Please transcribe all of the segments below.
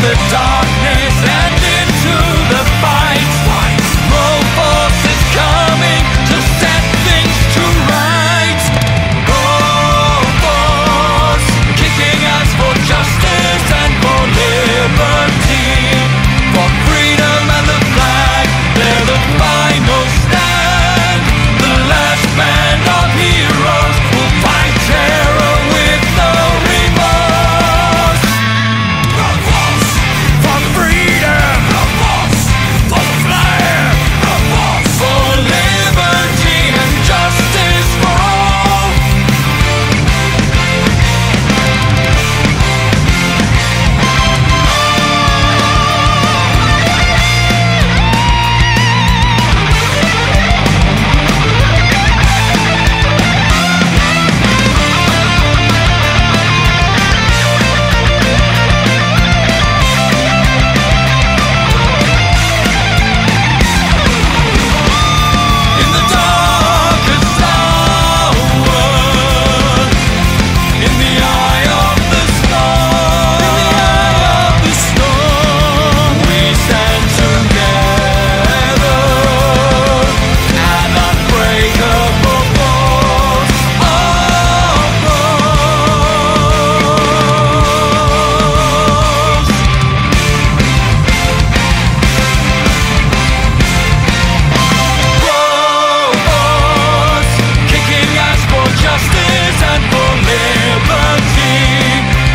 the darkness and into the fight. Force is coming to set things to right. Force kicking us for justice and for liberty, for freedom and the flag. They're the final stand. The last band of heroes will fight terror with no remorse. For freedom, for the flag, for liberty and justice for all. In the darkest hour, in the eye of the storm, we stand together, an unbreakable force of force. Force kicking us for justice and for liberty,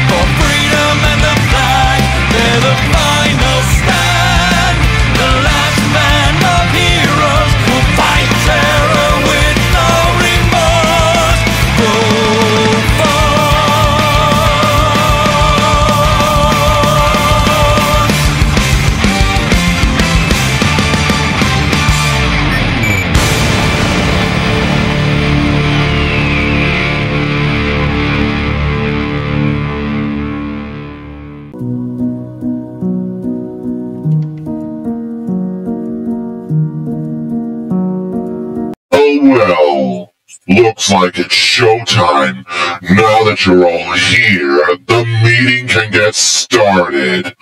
for freedom and the flag. They're the final stand. The last band of heroes will fight terror with no remorse. Force. Oh well, looks like it's showtime. Now that you're all here, the meeting can get started.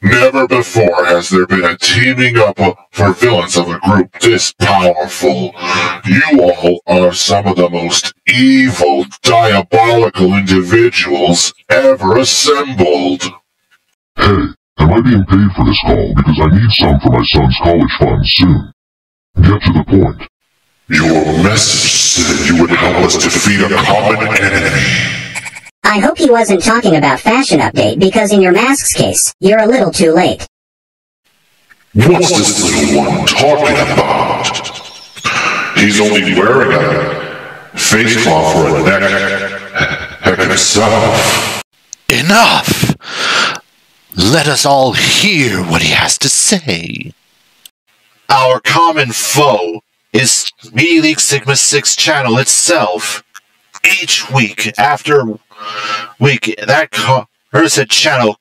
Never before has there been a teaming up for villains of a group this powerful. You all are some of the most evil, diabolical individuals ever assembled. Hey, am I being paid for this call? Because I need some for my son's college fund soon. Get to the point. Your message said you would help us defeat a common enemy. I hope he wasn't talking about Fashion Update, because in your mask's case, you're a little too late. What's this little one talking about? He's only wearing a face cloth for a neck himself. Enough! Let us all hear what he has to say. Our common foe is Me League Sigma 6 channel itself. Each week after week, that cursed channel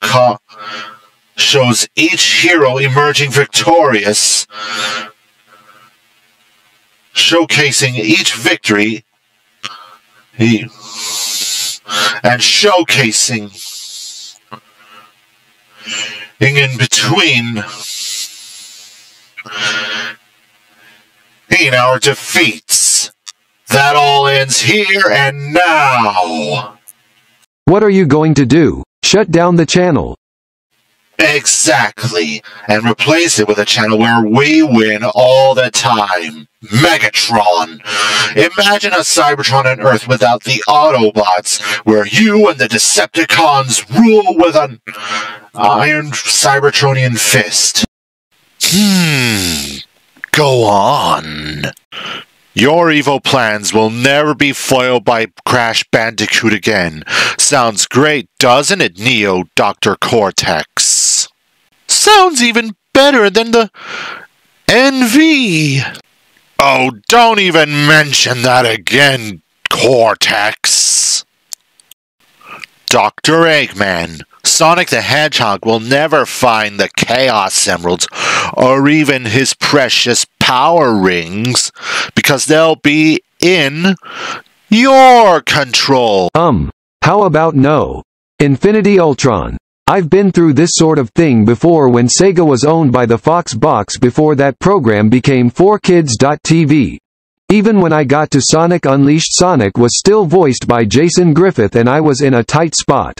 shows each hero emerging victorious, showcasing each victory and showcasing in between in our defeats. That all ends here and now. What are you going to do? Shut down the channel? Exactly, and replace it with a channel where we win all the time. Megatron. Imagine a Cybertron on Earth without the Autobots, where you and the Decepticons rule with an iron Cybertronian fist. Go on. Your evil plans will never be foiled by Crash Bandicoot again. Sounds great, doesn't it, Neo Dr. Cortex? Sounds even better than the NV. Oh, don't even mention that again, Cortex. Dr. Eggman, Sonic the Hedgehog will never find the Chaos Emeralds or even his precious power rings because they'll be in your control. How about no? Infinity Ultron. I've been through this sort of thing before when Sega was owned by the Fox box before that program became 4Kids.tv. Even when I got to Sonic Unleashed, Sonic was still voiced by Jason Griffith and I was in a tight spot.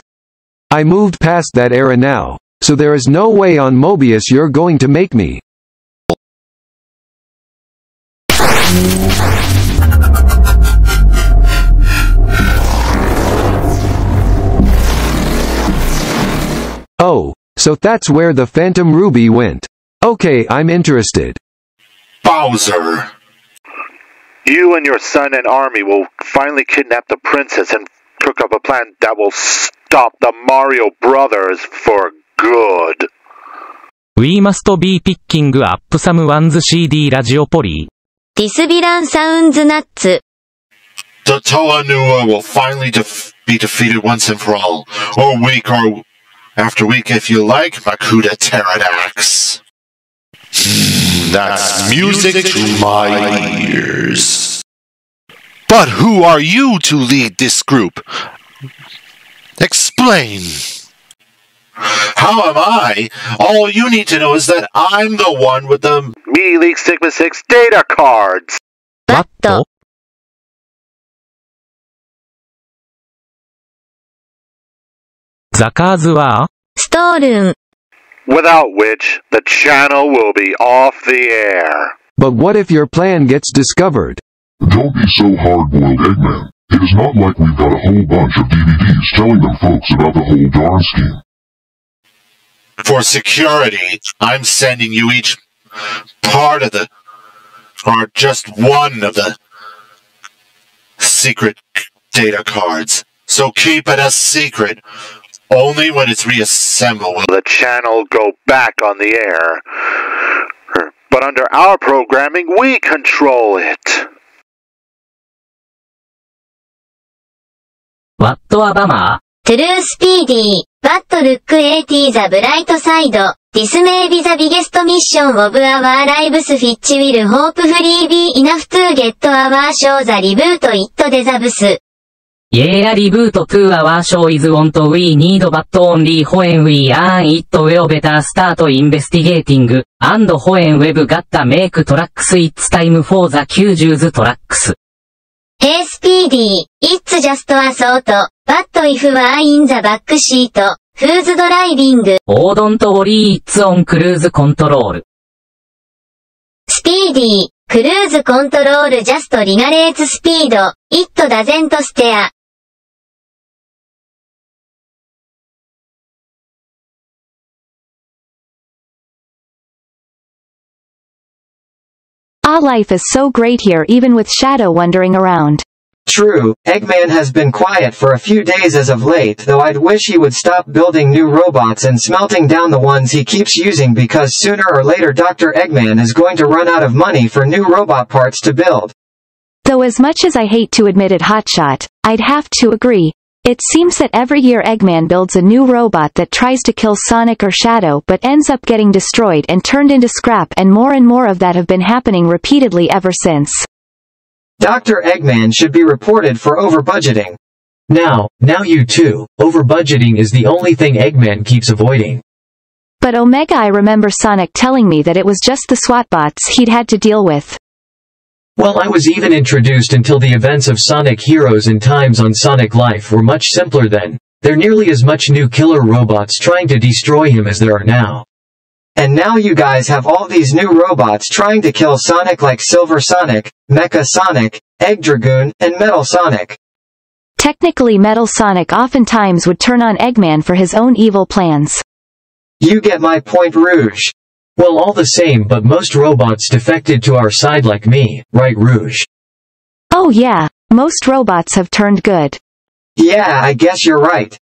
I moved past that era now, so there is no way on Mobius you're going to make me. Oh, so that's where the Phantom Ruby went. Okay, I'm interested. Bowser! You and your son and army will finally kidnap the princess and cook up a plan that will stop the Mario Brothers for good. We must be picking up some ones CD ラジオポリ。ディスビランサウンズナッツ。The Toa Nua will finally be defeated once and for all. Or week or after week if you like, Makuta Pterodax. That's music to my ears. But who are you to lead this group? Explain. How am I? All you need to know is that I'm the one with the Me League Sigma 6 data cards. What? The cards are ストールン。 Without which, the channel will be off the air. But what if your plan gets discovered? Don't be so hard-boiled, Eggman. It is not like we've got a whole bunch of DVDs telling them folks about the whole darn scheme. For security, I'm sending you each part of or just one of the secret data cards. So keep it a secret. Only when it's reassembled will The channel go back on the air. But under our programming, we control it. What a bummer. トゥルースピーディー。What look at the bright side. This may be the biggest mission of our lives which will hopefully be enough to get our show the reboot it deserves. Yeah, reboot to our show is what we need, but only when we earn it we'll better start investigating, and when we've got to make tracks it's time for the Q's tracks. Hey Speedy, it's just a thought, but if we're in the back seat, who's driving? Oh, don't worry, it's on cruise control. Speedy, cruise control just regulates speed, it doesn't steer. Our life is so great here even with Shadow wandering around. True, Eggman has been quiet for a few days as of late, though I'd wish he would stop building new robots and smelting down the ones he keeps using because sooner or later Dr. Eggman is going to run out of money for new robot parts to build. Though as much as I hate to admit it, Hotshot, I'd have to agree. It seems that every year Eggman builds a new robot that tries to kill Sonic or Shadow but ends up getting destroyed and turned into scrap, and more of that have been happening repeatedly ever since. Dr. Eggman should be reported for over-budgeting. Now you too. Over-budgeting is the only thing Eggman keeps avoiding. But Omega, I remember Sonic telling me that it was just the SWAT bots he'd had to deal with. Well, I was even introduced until the events of Sonic Heroes and Times on Sonic Life were much simpler then. There are nearly as much new killer robots trying to destroy him as there are now. And now you guys have all these new robots trying to kill Sonic like Silver Sonic, Mecha Sonic, Egg Dragoon, and Metal Sonic. Technically, Metal Sonic oftentimes would turn on Eggman for his own evil plans. You get my point, Rouge. Well, all the same, but most robots defected to our side like me, right, Rouge? Oh yeah, most robots have turned good. Yeah, I guess you're right.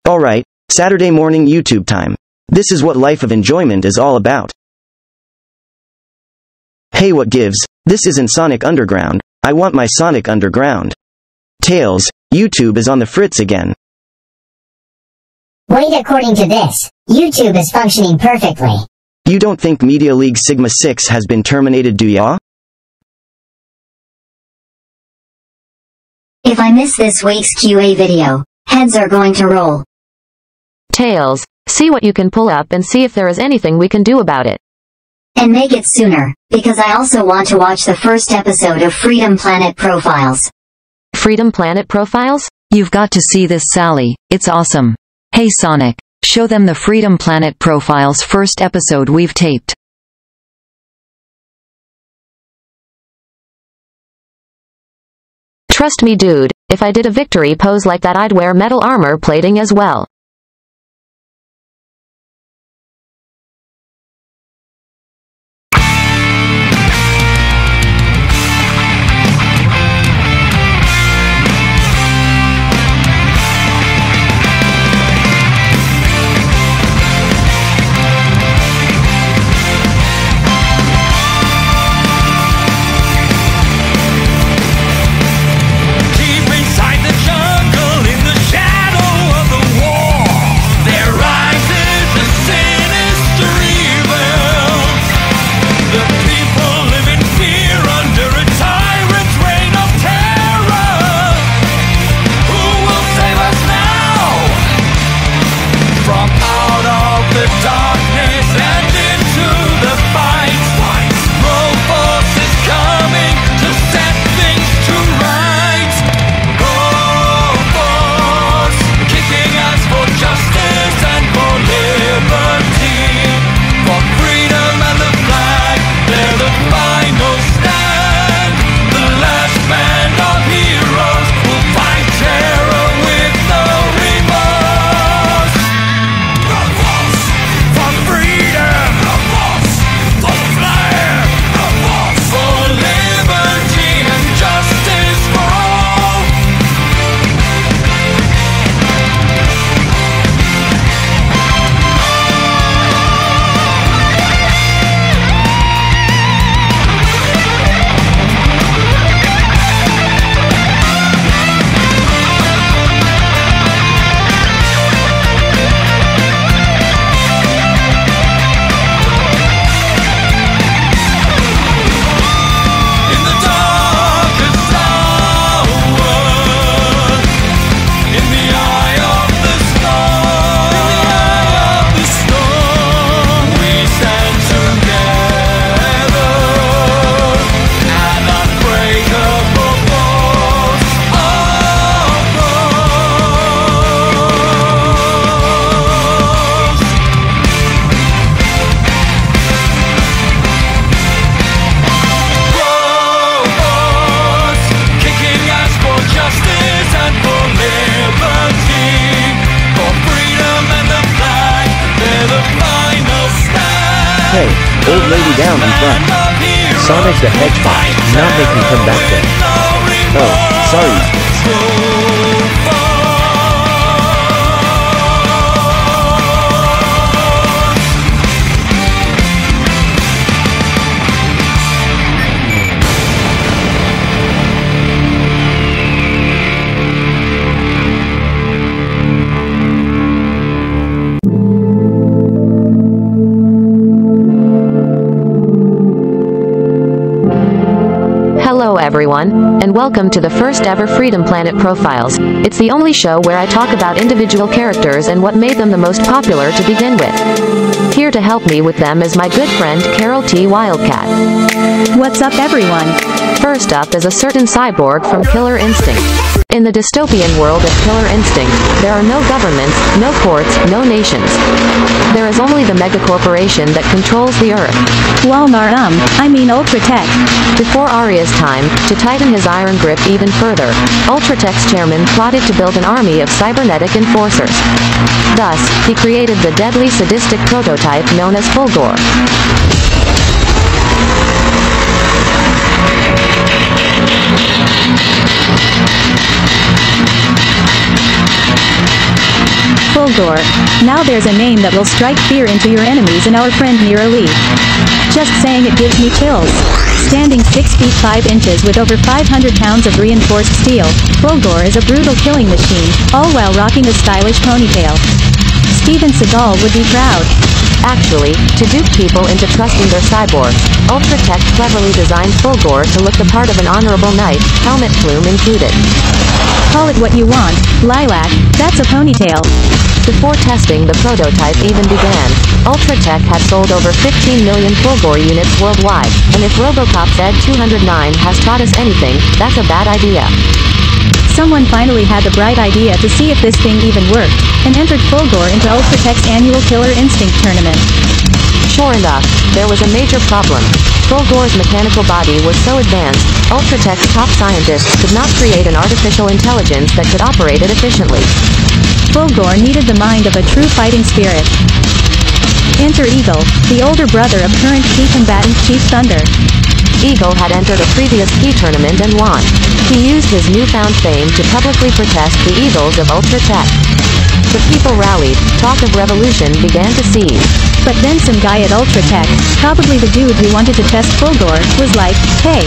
Alright, Saturday morning YouTube time. This is what life of enjoyment is all about. Hey, what gives? This isn't Sonic Underground. I want my Sonic Underground. Tails, YouTube is on the fritz again. Wait, according to this, YouTube is functioning perfectly. You don't think Media League Sigma 6 has been terminated, do ya? If I miss this week's QA video, heads are going to roll. Tails, see what you can pull up and see if there is anything we can do about it. And make it sooner, because I also want to watch the first episode of Freedom Planet Profiles. Freedom Planet Profiles? You've got to see this, Sally. It's awesome. Hey Sonic, show them the Freedom Planet Profiles first episode we've taped. Trust me dude, if I did a victory pose like that I'd wear metal armor plating as well. Hey, old lady down in front. Sonic the Hedgehog, not make me come back then. Oh, sorry. Hello everyone, and welcome to the first ever Freedom Planet Profiles. It's the only show where I talk about individual characters and what made them the most popular to begin with. Here to help me with them is my good friend Carol T. Wildcat. What's up everyone? First up is a certain cyborg from Killer Instinct. In the dystopian world of Killer Instinct, there are no governments, no courts, no nations. There is only the megacorporation that controls the Earth. Walmart I mean Ultratech. Before Arya's time, to tighten his iron grip even further, Ultratech's chairman plotted to build an army of cybernetic enforcers. Thus, he created the deadly sadistic prototype known as Fulgore. Fulgore. Now there's a name that will strike fear into your enemies and our friend Mira Lee. Just saying it gives me chills. Standing 6 feet 5 inches with over 500 pounds of reinforced steel, Fulgore is a brutal killing machine, all while rocking a stylish ponytail. Steven Seagal would be proud. Actually, to dupe people into trusting their cyborgs, Ultratech cleverly designed Fulgore to look the part of an honorable knight, helmet plume included. Call it what you want, Lilac, that's a ponytail. Before testing the prototype even began, Ultratech had sold over 15 million Fulgore units worldwide, and if Robocop's Ed 209 has taught us anything, that's a bad idea. Someone finally had the bright idea to see if this thing even worked, and entered Fulgore into Ultratech's annual Killer Instinct tournament. Sure enough, there was a major problem. Fulgore's mechanical body was so advanced, Ultratech's top scientists could not create an artificial intelligence that could operate it efficiently. Fulgore needed the mind of a true fighting spirit. Enter Eagle, the older brother of current key combatant Chief Thunder. Eagle had entered a previous key tournament and won. He used his newfound fame to publicly protest the evils of Ultratech. The people rallied, talk of revolution began to seize. But then some guy at Ultratech, probably the dude who wanted to test Fulgore, was like, hey,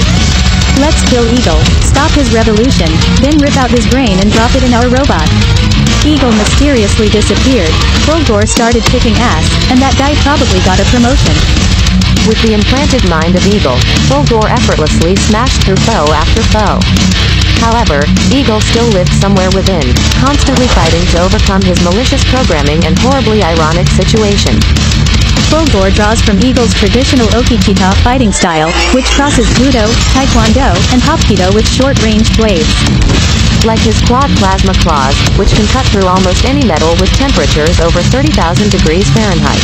let's kill Eagle, stop his revolution, then rip out his brain and drop it in our robot. Eagle mysteriously disappeared, Fulgore started kicking ass, and that guy probably got a promotion. With the implanted mind of Eagle, Fulgore effortlessly smashed through foe after foe. However, Eagle still lived somewhere within, constantly fighting to overcome his malicious programming and horribly ironic situation. Fulgore draws from Eagle's traditional Okichita fighting style, which crosses Judo, Taekwondo, and Hapkido with short-range blades. Like his quad plasma claws, which can cut through almost any metal with temperatures over 30,000 degrees Fahrenheit.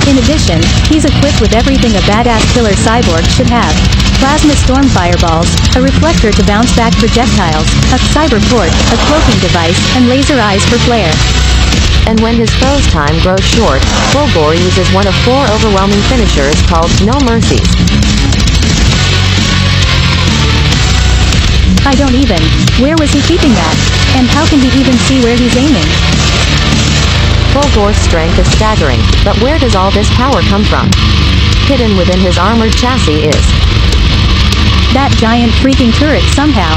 In addition, he's equipped with everything a badass killer cyborg should have. Plasma storm fireballs, a reflector to bounce back projectiles, a cyberport, a cloaking device, and laser eyes for flare. And when his foe's time grows short, Fulgore uses one of 4 overwhelming finishers called No Mercies. I don't even. Where was he keeping that? And how can he even see where he's aiming? Fulgore's strength is staggering, but where does all this power come from? Hidden within his armored chassis is that giant freaking turret somehow.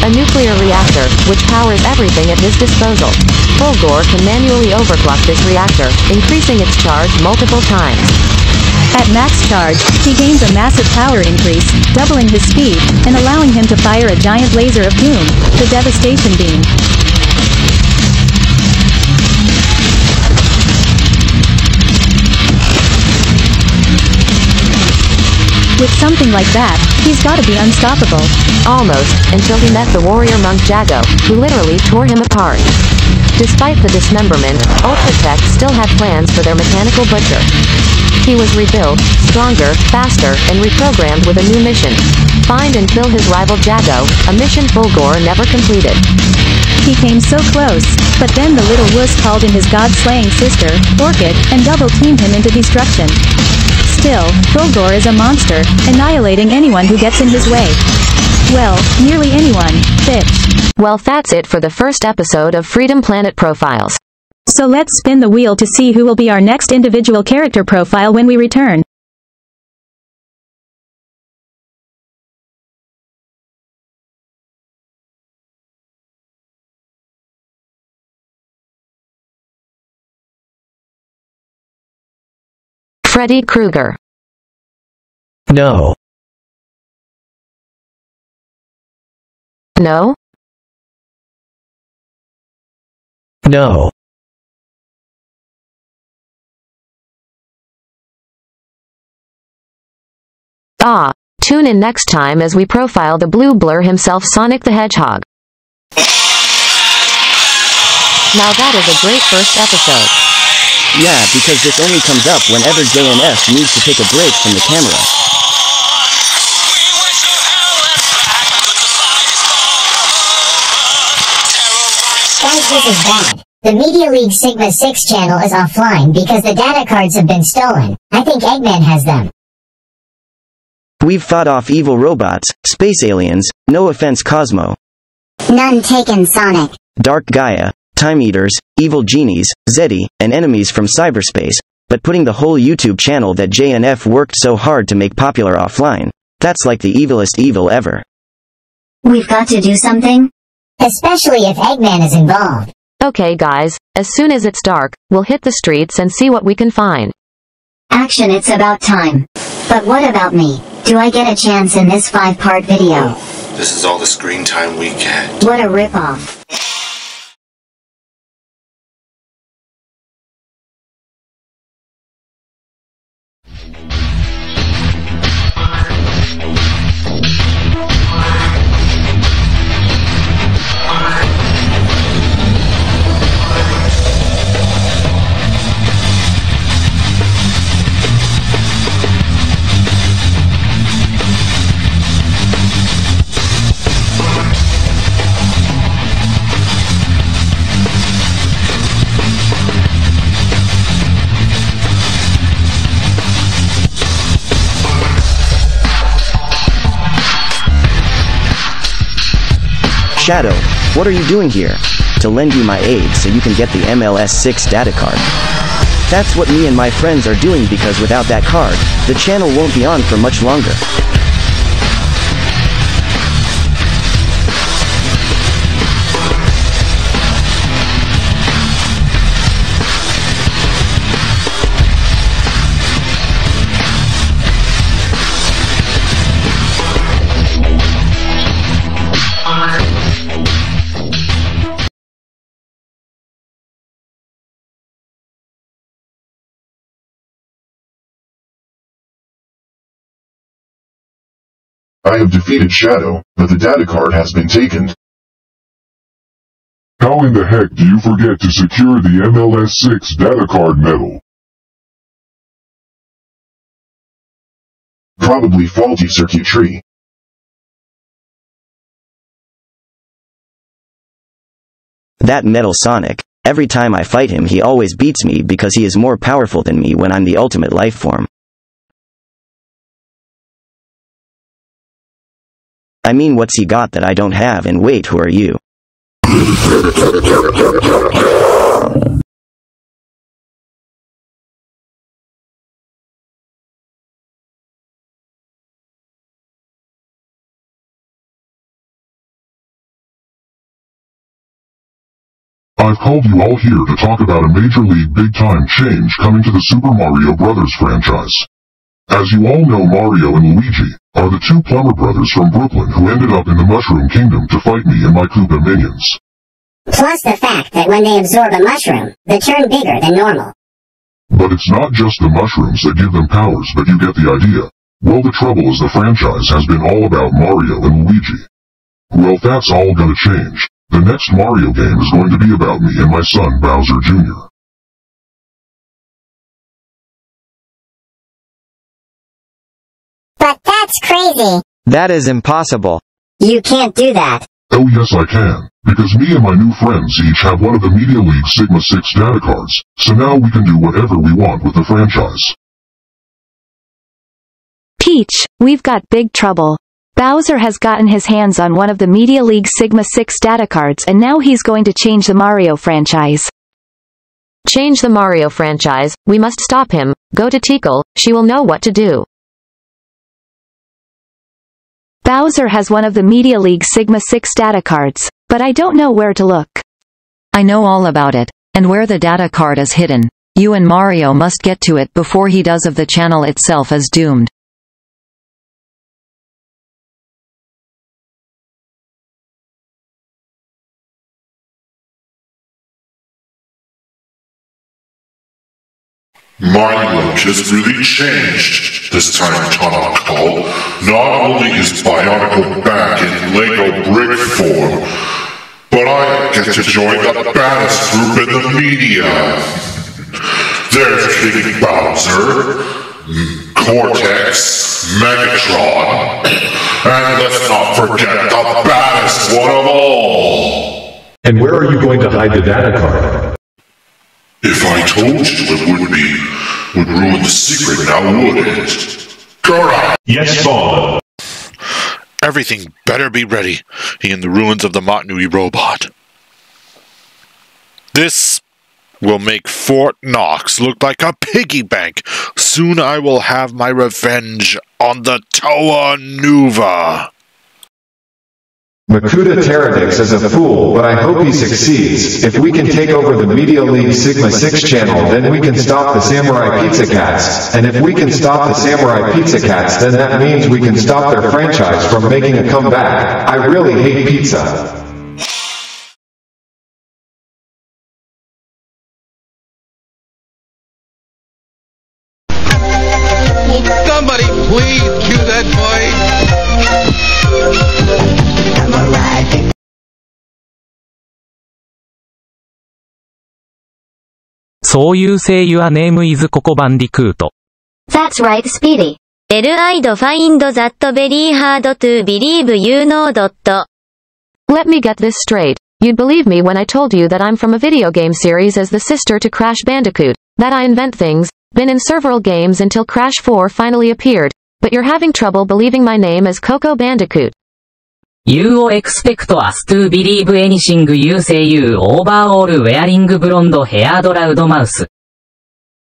A nuclear reactor, which powers everything at his disposal. Fulgore can manually overclock this reactor, increasing its charge multiple times. At max charge, he gains a massive power increase, doubling his speed, and allowing him to fire a giant laser of doom, the Devastation Beam. With something like that, he's gotta be unstoppable. Almost, until he met the warrior monk Jago, who literally tore him apart. Despite the dismemberment, Ultratech still had plans for their mechanical butcher. He was rebuilt, stronger, faster, and reprogrammed with a new mission. Find and kill his rival Jago, a mission Fulgore never completed. He came so close, but then the little wuss called in his god-slaying sister, Orchid, and double-teamed him into destruction. Still, Fulgore is a monster, annihilating anyone who gets in his way. Well, nearly anyone, bitch. Well, that's it for the first episode of Freedom Planet Profiles. So let's spin the wheel to see who will be our next individual character profile when we return. Freddy Krueger. No. No? No. Ah, tune in next time as we profile the blue blur himself, Sonic the Hedgehog. Now that is a great first episode. Yeah, because this only comes up whenever JNS needs to take a break from the camera. Guys, this is bad. The Media League Sigma 6 channel is offline because the data cards have been stolen. I think Eggman has them. We've fought off evil robots, space aliens, no offense Cosmo, None taken, Sonic. Dark Gaia, Time Eaters, evil genies, Zeddy, and enemies from cyberspace, but putting the whole YouTube channel that JNF worked so hard to make popular offline, that's like the evilest evil ever. We've got to do something? Especially if Eggman is involved. Okay guys, as soon as it's dark, we'll hit the streets and see what we can find. Action, it's about time. But what about me? Do I get a chance in this 5-part video? This is all the screen time we get. What a ripoff. Shadow, what are you doing here? To lend you my aid so you can get the MLS6 data card. That's what me and my friends are doing because without that card, the channel won't be on for much longer. I have defeated Shadow, but the data card has been taken. How in the heck do you forget to secure the MLS6 data card medal? Probably faulty circuitry. That Metal Sonic, every time I fight him he always beats me because he is more powerful than me when I'm the ultimate life form. I mean, what's he got that I don't have? And wait, who are you? I've called you all here to talk about a major league big-time change coming to the Super Mario Bros. Franchise. As you all know, Mario and Luigi are the two plumber brothers from Brooklyn who ended up in the Mushroom Kingdom to fight me and my Koopa minions. Plus the fact that when they absorb a mushroom, they turn bigger than normal. But it's not just the mushrooms that give them powers, but you get the idea. Well, the trouble is the franchise has been all about Mario and Luigi. Well, that's all gonna change. The next Mario game is going to be about me and my son Bowser Jr. But that's crazy. That is impossible. You can't do that. Oh yes I can, because me and my new friends each have one of the Media League Sigma 6 data cards, so now we can do whatever we want with the franchise. Peach, we've got big trouble. Bowser has gotten his hands on one of the Media League Sigma 6 data cards and now he's going to change the Mario franchise. Change the Mario franchise, we must stop him. Go to Tickle, she will know what to do. Bowser has one of the Media League Sigma 6 data cards, but I don't know where to look. I know all about it, and where the data card is hidden. You and Mario must get to it before he does, of the channel itself is doomed. My look has really changed this time, Tanakal. Not only is Bionicle back in Lego brick form, but I get to join the baddest group in the media. There's King Bowser, Cortex, Megatron, and let's not forget the baddest one of all. And where are you going to hide the data card? If I told you, it would ruin the secret now, would it? Correct! Yes, Father. Everything better be ready in the ruins of the Motnui robot. This will make Fort Knox look like a piggy bank. Soon I will have my revenge on the Toa Nuva. Makuta Teradix is a fool, but I hope he succeeds. If we can take over the Media League Sigma 6 channel, then we can stop the Samurai Pizza Cats. And if we can stop the Samurai Pizza Cats, then that means we can stop their franchise from making a comeback. I really hate pizza. Somebody please cue that boy. そういう声優はネームイズココバンディクート。That's right, Speedy. I'd find that very hard to believe you know. Let me get this straight. You'd believe me when I told you that I'm from a video game series as the sister to Crash Bandicoot, that I invent things, been in several games until Crash 4 finally appeared, but you're having trouble believing my name is Coco Bandicoot. You expect us to believe anything you say you overall wearing blonde haired loud mouse.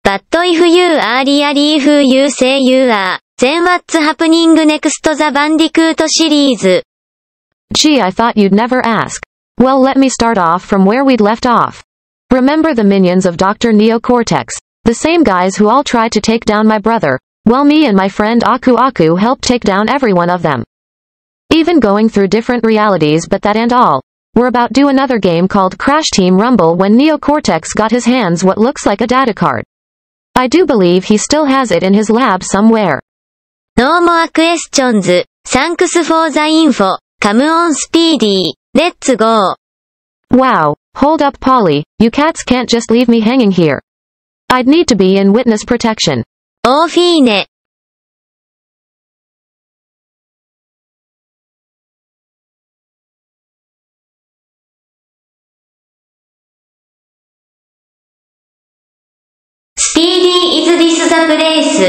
But if you are really who you say you are, then what's happening next the Bandicoot series? Gee, I thought you'd never ask. Well, let me start off from where we'd left off. Remember the minions of Dr. Neo-Cortex, the same guys who all tried to take down my brother, while me and my friend Aku Aku helped take down every one of them. Even going through different realities, but that ain't all. We're about to do another game called Crash Team Rumble when Neo-Cortex got his hands what looks like a data card. I do believe he still has it in his lab somewhere. No more questions. Thanks for the info. Come on, Speedy. Let's go. Wow, hold up, Polly. You cats can't just leave me hanging here. I'd need to be in witness protection. Oh, fine. Speedy, is this the place?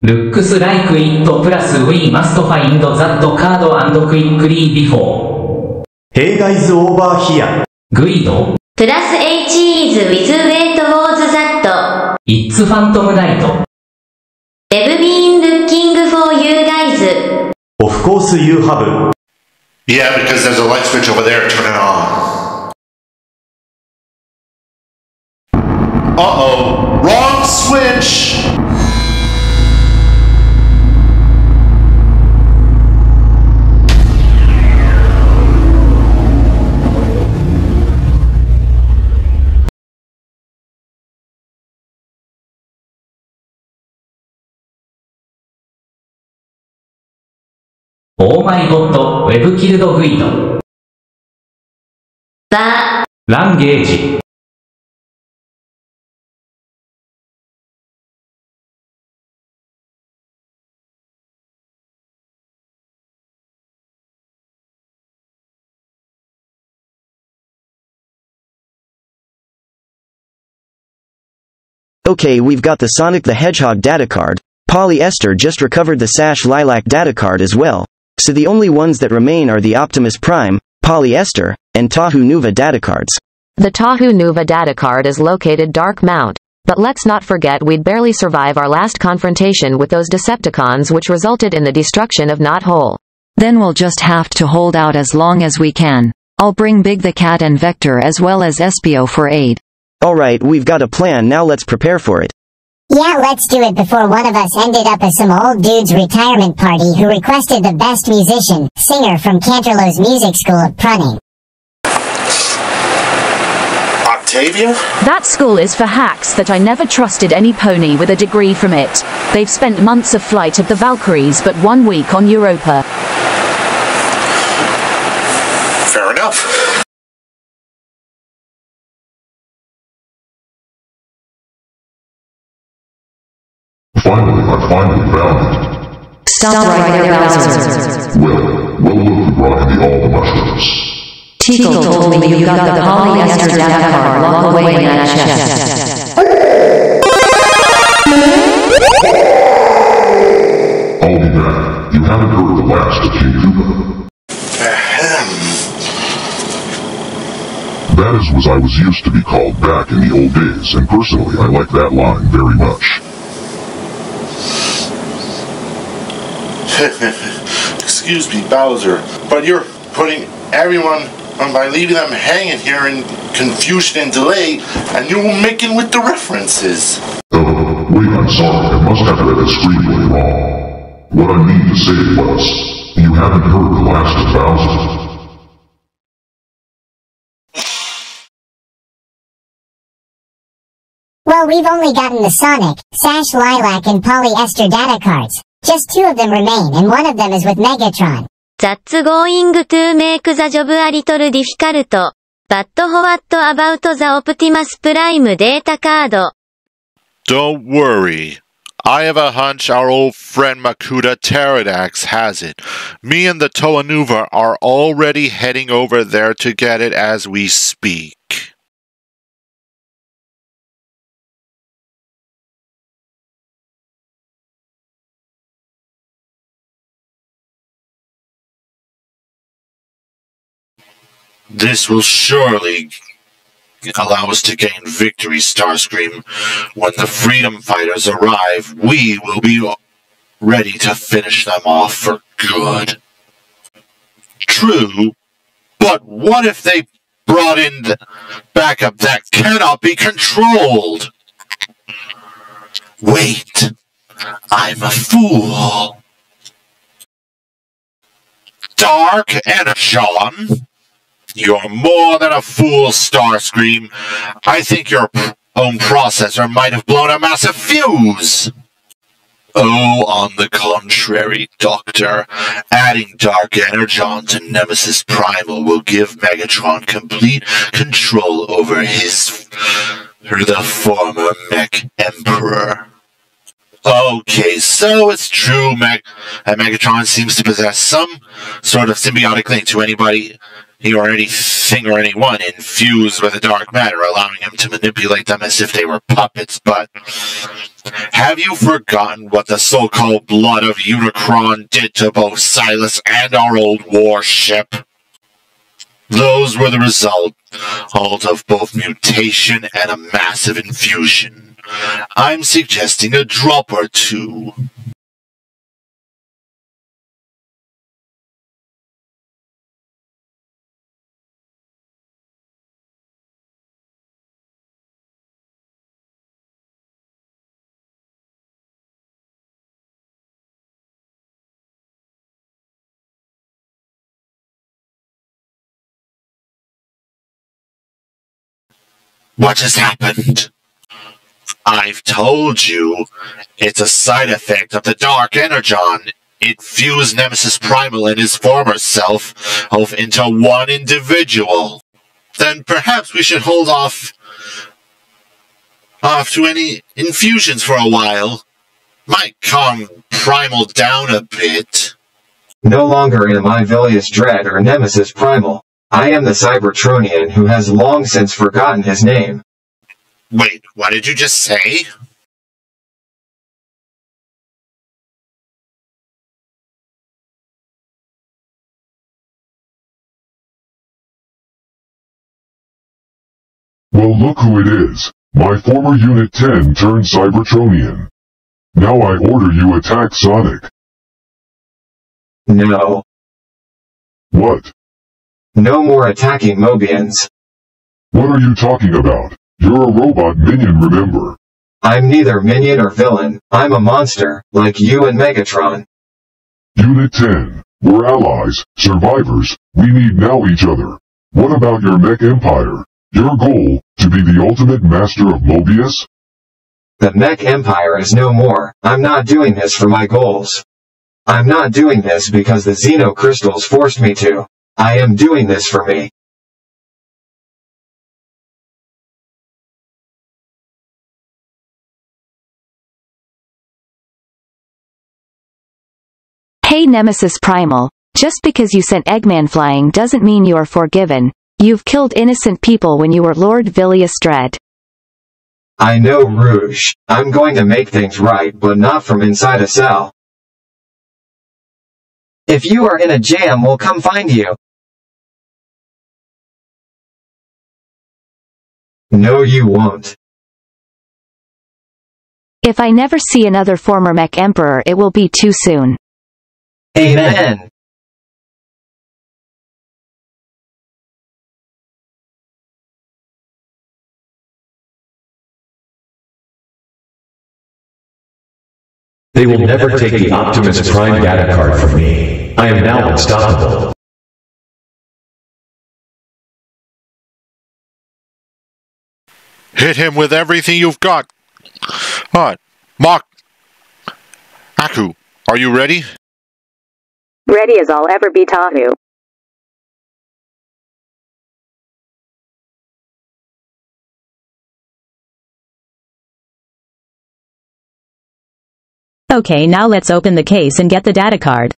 Looks like it plus we must find that card and quickly before. Hey guys, over here. Guido. Plus H is with wait was that. It's Phantom Knight. They've been looking for you guys. Of course you have. Yeah, because there's a light switch over there. Turn it on. Uh-oh. Wrong switch! Oh my god, Web killed Guido. Langage. Okay, we've got the Sonic the Hedgehog data card. Polyester just recovered the Sash Lilac data card as well. So the only ones that remain are the Optimus Prime, Polyester, and Tahu Nuva data cards. The Tahu Nuva data card is located Dark Mount. But let's not forget we'd barely survive our last confrontation with those Decepticons which resulted in the destruction of Knot Hole. Then we'll just have to hold out as long as we can. I'll bring Big the Cat and Vector as well as Espio for aid. Alright, we've got a plan, now let's prepare for it. Yeah, let's do it before one of us ended up as some old dude's retirement party who requested the best musician, singer from Canterlow's Music School of Prunning. Octavia? That school is for hacks that I never trusted any pony with a degree from it. They've spent months of flight of the Valkyries but 1 week on Europa. Fair enough. Finally, I finally found it. Stop right there, Bowser. Well look who brought me all the mushrooms. Tickle told me you got the polyester data card locked away in that chest. I'll be back. You haven't heard the last of King Koopa. That is what I was used to be called back in the old days, and personally I like that line very much. Excuse me, Bowser, but you're putting everyone by leaving them hanging here in confusion and delay, and you were making with the references. Oh, wait, I'm sorry. I must have read the screenplay wrong. What I mean to say was, you haven't heard the last of Bowser. Well, we've only gotten the Sonic, Sash Lilac and Polyester data cards. Just 2 of them remain and one of them is with Megatron. That's going to make the job a little difficult. But what about the Optimus Prime data card? Don't worry. I have a hunch our old friend Makuta Pterodax has it. Me and the Toanuva are already heading over there to get it as we speak. This will surely allow us to gain victory, Starscream. When the Freedom Fighters arrive, we will be ready to finish them off for good. True, but what if they brought in the backup that cannot be controlled? Wait, I'm a fool. Dark Energon? You're more than a fool, Starscream. I think your own processor might have blown a massive fuse. Oh, on the contrary, Doctor. Adding Dark Energon to Nemesis Primal will give Megatron complete control over the former Mech Emperor. Okay, so it's true Megatron seems to possess some sort of symbiotic link to anybody or anything or anyone infused with the dark matter, allowing him to manipulate them as if they were puppets, but have you forgotten what the so-called blood of Unicron did to both Silas and our old warship? Those were the result of both mutation and a massive infusion. I'm suggesting a drop or two. What has happened? I've told you, it's a side effect of the Dark Energon. It fused Nemesis Primal and his former self into one individual. Then perhaps we should hold off to any infusions for a while. Might calm Primal down a bit. No longer am I Vilius Dread or Nemesis Primal. I am the Cybertronian who has long since forgotten his name. Wait, what did you just say? Well, look who it is. My former Unit 10 turned Cybertronian. Now I order you attack Sonic. No. What? No more attacking Mobians. What are you talking about? You're a robot minion, remember? I'm neither minion or villain. I'm a monster, like you and Megatron. Unit 10. We're allies, survivors. We need now each other. What about your mech empire? Your goal, to be the ultimate master of Mobius? The mech empire is no more. I'm not doing this for my goals. I'm not doing this because the Xeno crystals forced me to. I am doing this for me. Hey Nemesis Primal, just because you sent Eggman flying doesn't mean you are forgiven. You've killed innocent people when you were Lord Vilius Dread. I know, Rouge. I'm going to make things right, but not from inside a cell. If you are in a jam, we'll come find you. No, you won't. If I never see another former Mech Emperor, it will be too soon. Amen. They will never take the Optimus Prime data card from me. I am now unstoppable. Hit him with everything you've got. Alright, Mark. Aku, are you ready? Ready as I'll ever be, Tahu. Okay, now let's open the case and get the data card.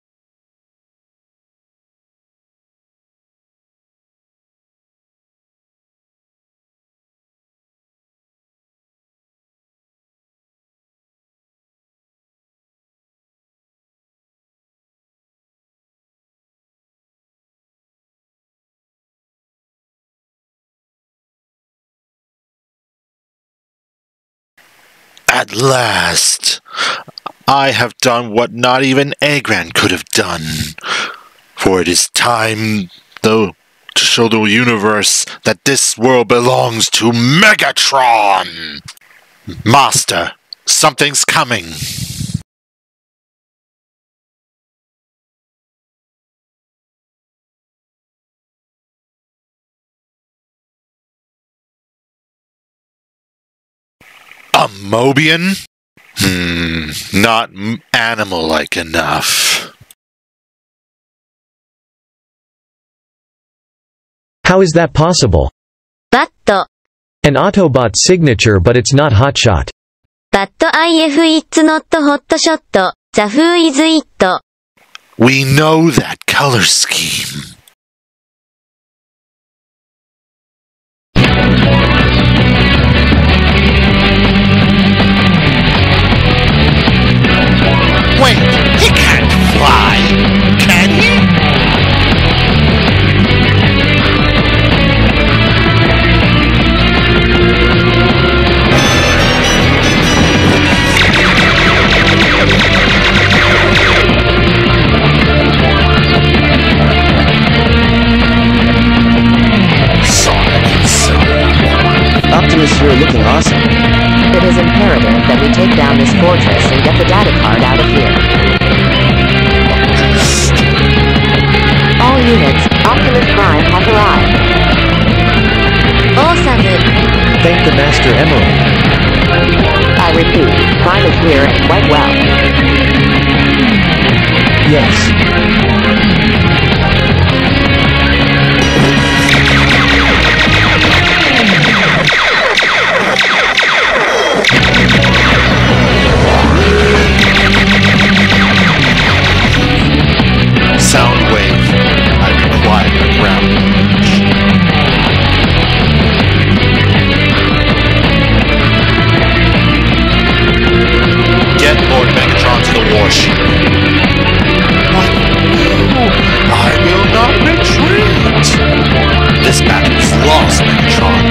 At last, I have done what not even Eggman could have done. For it is time, though, to show the universe that this world belongs to Megatron! Master, something's coming. A Mobian? Not animal-like enough. How is that possible? バット An Autobot signature, but it's not Hotshot. バット if it's not hotshot, the who is it? We know that color scheme. Wait, he can't fly, can he? Optimus, you're looking awesome. It is imperative that we take down this fortress and get the data card out of here. All units, Optimus Prime has arrived. Awesome. Thank the Master Emerald. I repeat, Prime is here and quite well. Yes. Soundwave, I require ground range. Get Lord Megatron to the warship. What? No, I will not retreat. This battle is lost, Megatron.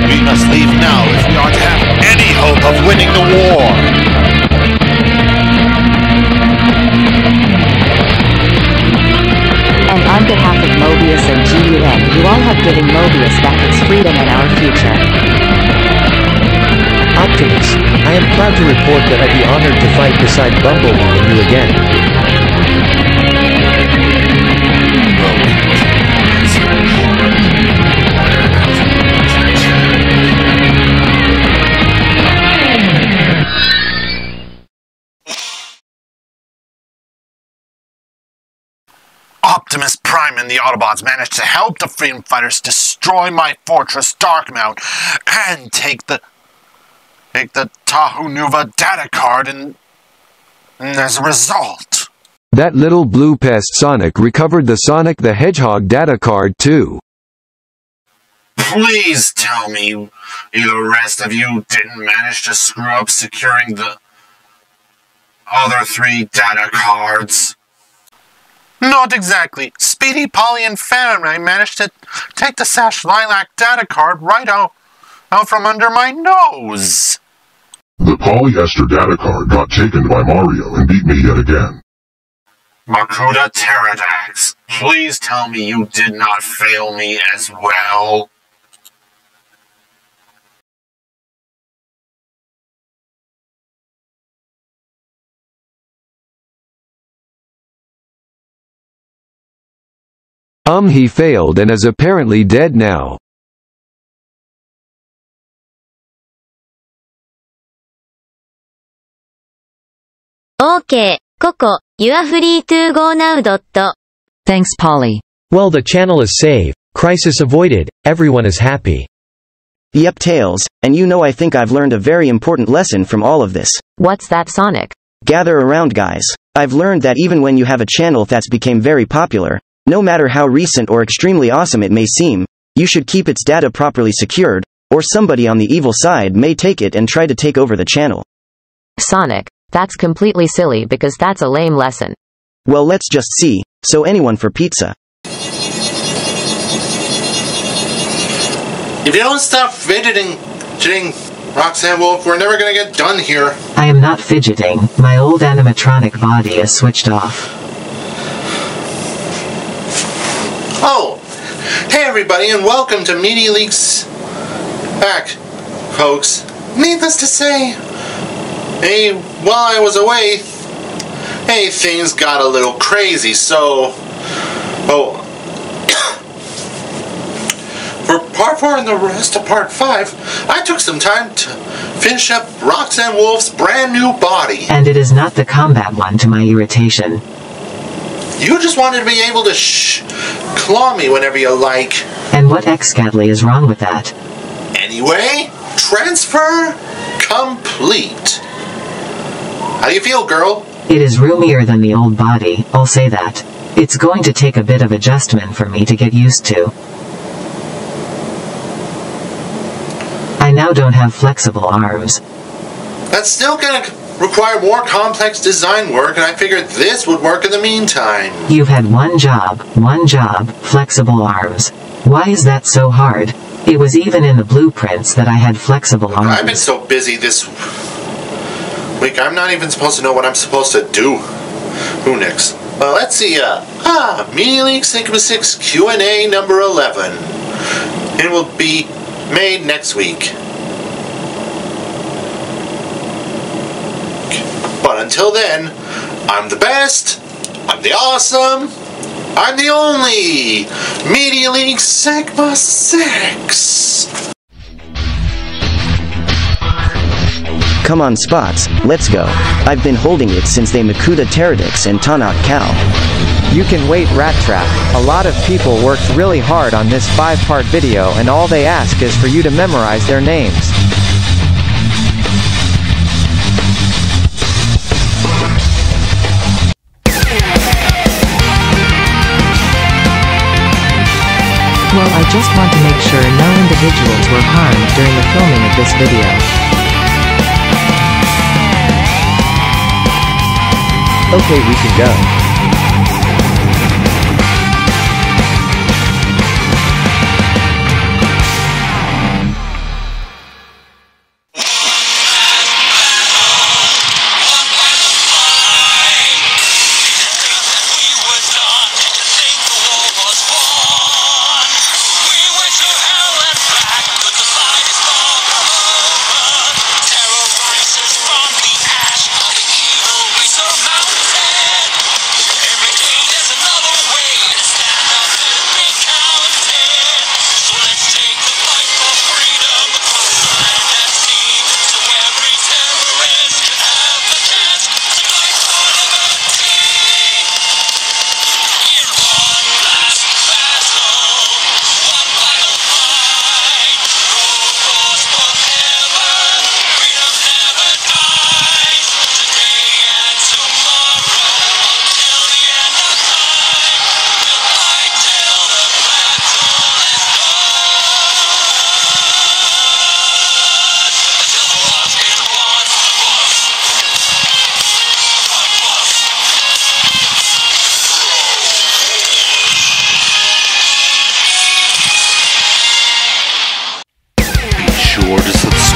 We must leave now if we are to have any hope of winning the war. And on behalf of Mobius and GUN, you all have given Mobius back its freedom and our future. Optimus, I am proud to report that I'd be honored to fight beside Bumblebee and you again. Optimus Prime and the Autobots managed to help the Freedom Fighters destroy my fortress Darkmount and take the Tahu Nuva data card and as a result. That little blue pest Sonic recovered the Sonic the Hedgehog data card too. Please tell me the rest of you didn't manage to screw up securing the other 3 data cards. Not exactly. Speedy, Polly, and Faraday managed to take the Sash Lilac data card right out from under my nose. The polyester data card got taken by Mario and beat me yet again. Makuta Pterodax, please tell me you did not fail me as well. He failed and is apparently dead now. OK, Coco, you are free to go now. Thanks, Polly. Well, the channel is saved. Crisis avoided. Everyone is happy. Yep, Tails, and you know I think I've learned a very important lesson from all of this. What's that, Sonic? Gather around, guys. I've learned that even when you have a channel that's became very popular, no matter how recent or extremely awesome it may seem, you should keep its data properly secured, or somebody on the evil side may take it and try to take over the channel. Sonic, that's completely silly because that's a lame lesson. Well, let's just see. So anyone for pizza? If you don't stop fidgeting, Roxanne Wolf, we're never gonna get done here. I am not fidgeting. My old animatronic body is switched off. Oh! Hey everybody, and welcome to Media Leaks Back, folks. Needless to say, while I was away, things got a little crazy, so... For part 4 and the rest of part 5, I took some time to finish up Roxanne Wolf's brand new body. And it is not the combat one, to my irritation. You just wanted to be able to claw me whenever you like. And what excatly is wrong with that? Anyway, transfer complete. How do you feel, girl? It is roomier than the old body, I'll say that. It's going to take a bit of adjustment for me to get used to. I now don't have flexible arms. That's still gonna require more complex design work, and I figured this would work in the meantime. You've had one job, flexible arms. Why is that so hard? It was even in the blueprints that I had flexible arms. I've been so busy this week, I'm not even supposed to know what I'm supposed to do. Who next? Well, let's see, Media League Sigma 6 Q&A number 11. It will be made next week. But until then, I'm the best, I'm the awesome, I'm the only Media League Sigma 6. Come on, Spots, let's go. I've been holding it since they Makuta Pterodix and Tanak Cow. You can wait, Rat Trap. A lot of people worked really hard on this 5-part video and all they ask is for you to memorize their names. Well, I just want to make sure no individuals were harmed during the filming of this video. Okay, we can go. Sure to subscribe.